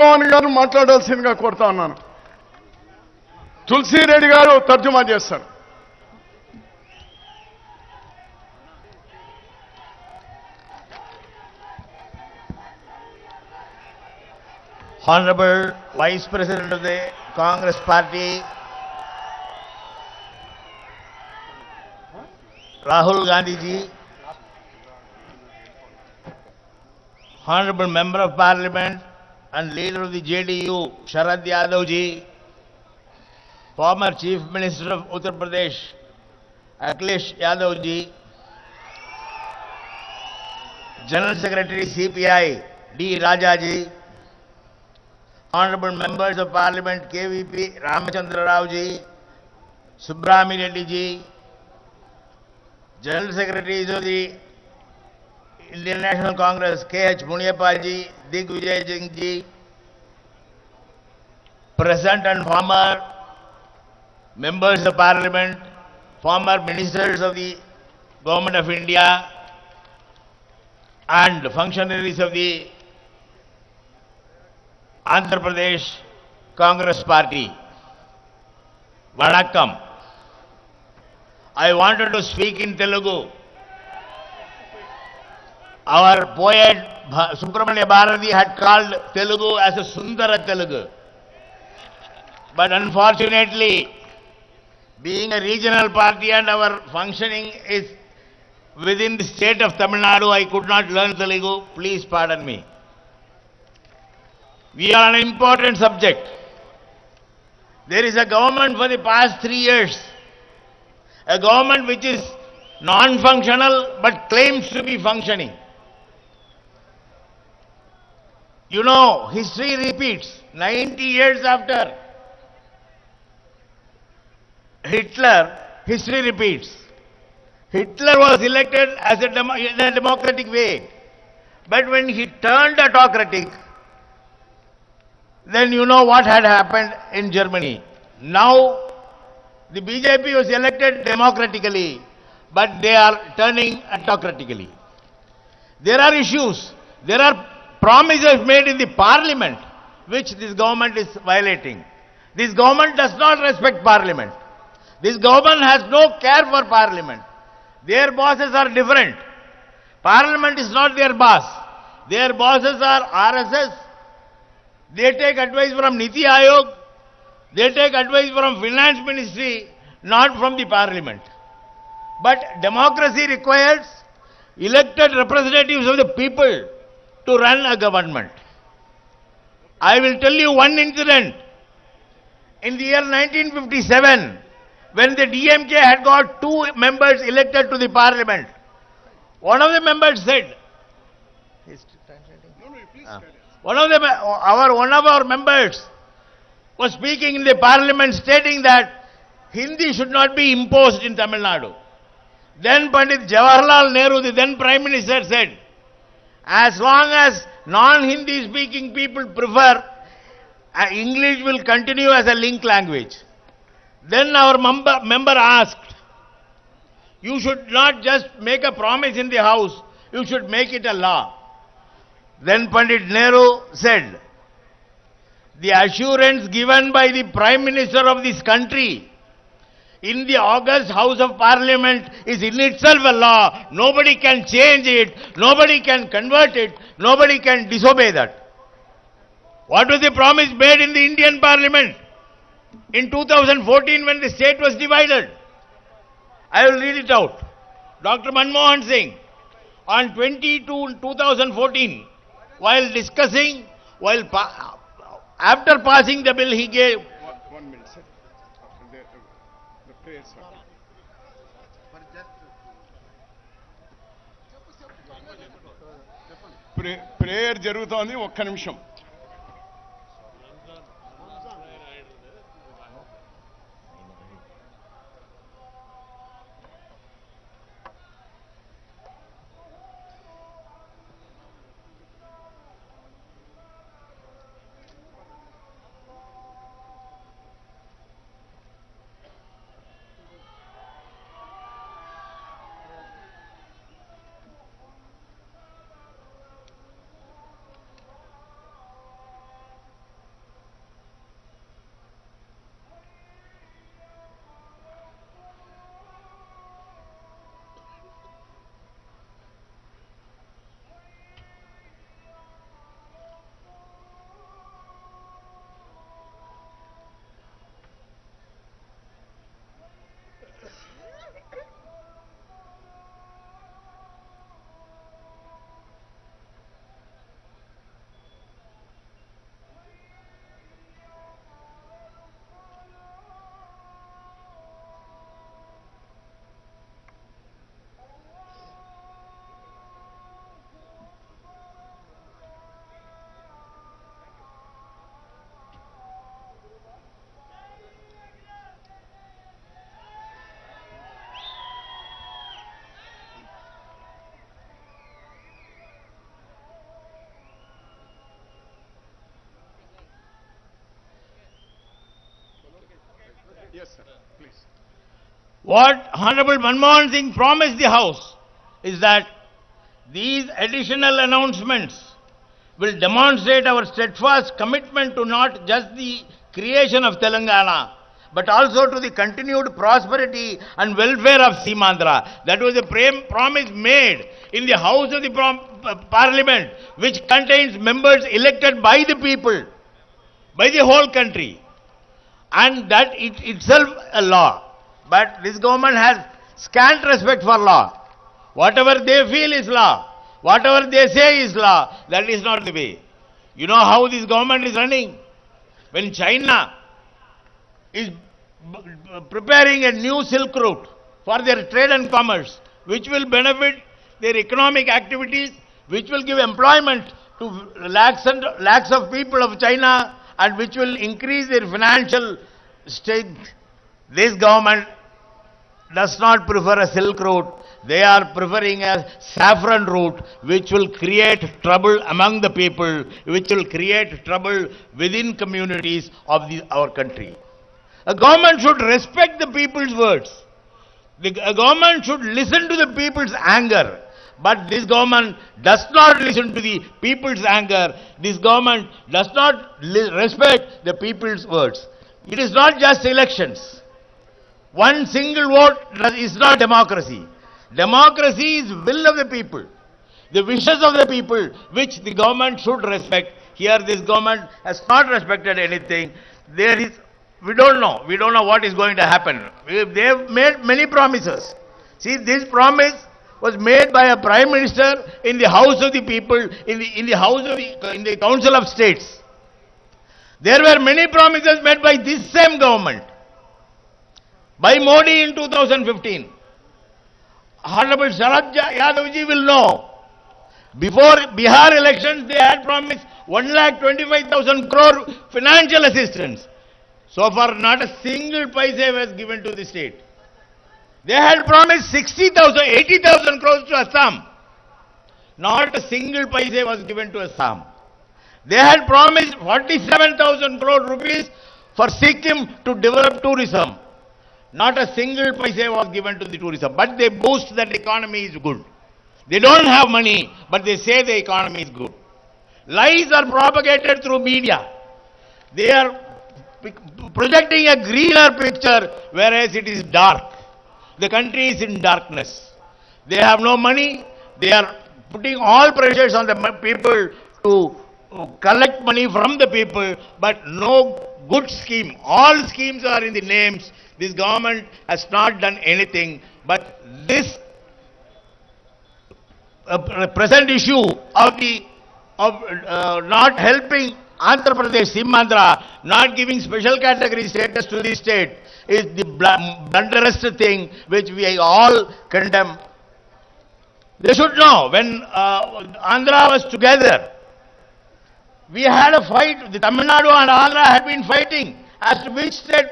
మోహన్ గారు మాట్లాడాల్సిందిగా కోరుతా ఉన్నాను. తులసి రెడ్డి గారు తర్జుమా చేస్తారు. Honorable Vice President of the Congress Party, Rahul Gandhi ji, Honorable Member of Parliament and Leader of the JDU, Sharad Yadav ji, former Chief Minister of Uttar Pradesh, Akhilesh Yadav ji, General Secretary CPI, D. Raja ji, Honorable Members of Parliament KVP Ramachandra Rao ji, Subrahmi Reddy ji, General Secretaries of the Indian National Congress K.H. Muniapal ji, Digvijay Singh ji, present and former Members of Parliament, former Ministers of the Government of India and functionaries of the Andhra Pradesh Congress Party. Vanakkam. I wanted to speak in Telugu. Our poet Subramanya Bharati had called Telugu as a Sundara Telugu. But unfortunately, being a regional party and our functioning is within the state of Tamil Nadu, I could not learn Telugu. Please pardon me. We are on an important subject. There is a government for the past 3 years, a government which is non-functional but claims to be functioning. You know, history repeats. 90 years after Hitler, history repeats. Hitler was elected as in a democratic way. But when he turned autocratic, then you know what had happened in Germany. Now, the BJP was elected democratically, but they are turning autocratically. There are issues, there are promises made in the parliament, which this government is violating. This government does not respect parliament. This government has no care for parliament. Their bosses are different. Parliament is not their boss. Their bosses are RSS. They take advice from Niti Ayog. They take advice from Finance Ministry, not from the Parliament. But democracy requires elected representatives of the people to run a government. I will tell you one incident. In the year 1957, when the DMK had got 2 members elected to the Parliament, one of the members said, one of our members was speaking in the parliament stating that Hindi should not be imposed in Tamil Nadu. Then Pandit Jawaharlal Nehru, the then Prime Minister, said, as long as non-Hindi speaking people prefer, English will continue as a link language. Then our member asked, you should not just make a promise in the house, you should make it a law. Then Pandit Nehru said, the assurance given by the Prime Minister of this country in the August House of Parliament is in itself a law. Nobody can change it, nobody can convert it, nobody can disobey that. What was the promise made in the Indian Parliament in 2014 when the state was divided? I will read it out. Dr. Mohan Singh, on 2014, while discussing, after passing the bill, he gave... 1 minute, sir. The prayer, sir. Prayer జరుగుతోంది, ఒక్క నిమిషం. Yes, sir. Please. What Honorable Manmohan Singh promised the House is that these additional announcements will demonstrate our steadfast commitment to not just the creation of Telangana, but also to the continued prosperity and welfare of Simandra. That was a promise made in the House of the Parliament, which contains members elected by the people, by the whole country, and that itself a law. But this government has scant respect for law. Whatever they feel is law. Whatever they say is law. That is not the way. You know how this government is running? When China is preparing a new Silk Route for their trade and commerce, which will benefit their economic activities, which will give employment to lakhs and lakhs of people of China, and which will increase their financial strength. This government does not prefer a Silk Route. They are preferring a saffron route, which will create trouble among the people, which will create trouble within communities of our country. A government should respect the people's words. A government should listen to the people's anger. But this government does not listen to the people's anger. This government does not respect the people's words. It is not just elections. One single vote is not democracy. Democracy is will of the people, the wishes of the people, which the government should respect. Here this government has not respected anything. We don't know what is going to happen. They have made many promises. See, this promise was made by a Prime Minister in the House of the People, in the Council of States. There were many promises made by this same government, by Modi in 2015. Honorable Sharad Yadavji will know. Before Bihar elections, they had promised 1,25,000 crore financial assistance. So far, not a single paise was given to the state. They had promised 80,000 crores to Assam. Not a single paise was given to Assam. They had promised 47,000 crore rupees for Sikkim to develop tourism. Not a single paise was given to the tourism. But they boast that the economy is good. They don't have money, but they say the economy is good. Lies are propagated through media. They are projecting a greener picture, whereas it is dark. The country is in darkness. They have no money. They are putting all pressures on the people to collect money from the people, but no good scheme. All schemes are in the names. This government has not done anything, but this present issue of not helping Andhra Pradesh, Simandra, not giving special category status to the state is the blunderest thing which we all condemn. They should know, when Andhra was together, we had a fight. The Tamil Nadu and Andhra had been fighting as to which state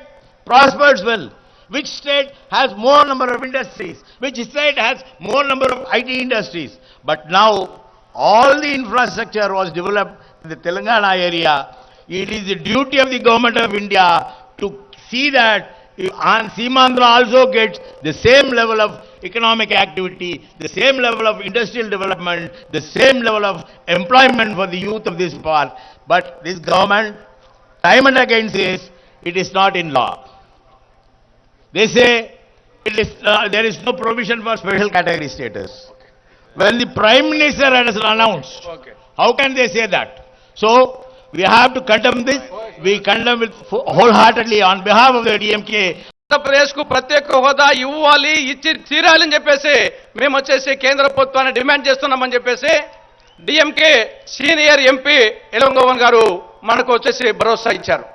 prospers well, which state has more number of industries, which state has more number of IT industries. But now, all the infrastructure was developed in the Telangana area. It is the duty of the government of India to see that Simandra also gets the same level of economic activity, the same level of industrial development, the same level of employment for the youth of this part. But this government, time and again, says it is not in law. They say there is no provision for special category status. When the Prime Minister has announced, how can they say that? So, we have to condemn this. We condemn it wholeheartedly on behalf of the DMK. Andhra Pradesh కు ప్రత్యేక హోదా ఇవ్వాలి, ఇచ్చి తీరాలని చెప్పేసి మేము వచ్చేసి కేంద్ర ప్రభుత్వాన్ని డిమాండ్ చేస్తున్నామని చెప్పేసి డిఎంకే సీనియర్ ఎంపీ ఎలంగోవన్ గారు మనకు వచ్చేసి భరోసా ఇచ్చారు.